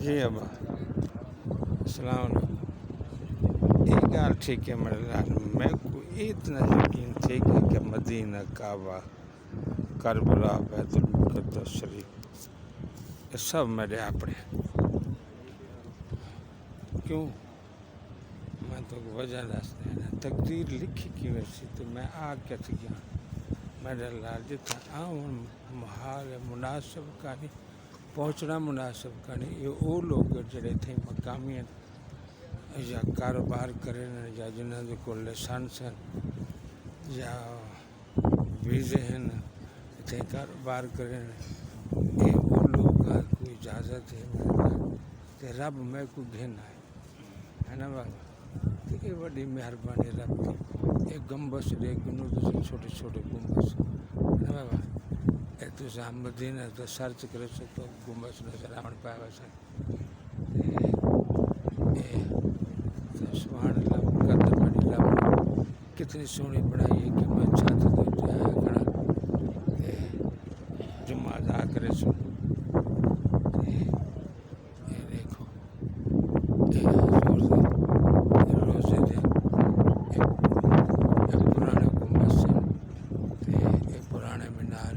جی ابا السلام علیکم. یہ گال ٹھیک ہے میرے لال. میں کو اتنا یقین تھے کہ مدینہ کعبہ کربلا بیت المقدس شریف یہ سب میرے اپنے. کیوں میں تو وجہ دستے ہیں تقدیر لکھی کی ویسی تو میں آ کے گیا میرے لال جتنا آؤں محال مناسب کا نہیں پہنچنا مناسب کا نہیں. یہ وہ لوگ جڑے تھے مقامی یا کاروبار کریں یا جنہوں کے کو لائسنس ہیں یا ویزے ہیں اتنے کاروبار کریں یہ وہ لوگ کوئی اجازت ہے کہ رب میں کو گھن ہے نا بابا. تو یہ بڑی مہربانی رب کی. ایک گمبس دے گنو دوسرے چھوٹے چھوٹے گمبس ہے نا بابا. ایک تو مدینہ تو سرچ کرے سو تو گمبس نظر آن پائے ویسا. سبحان اللہ مقدر بڑی رب کتنی سونی بنائی ہے کہ میں چھت دے جایا کھڑا جمعہ ادا کرے سو. یہ دیکھو روزے دے پرانے گمبس سے پرانے مینار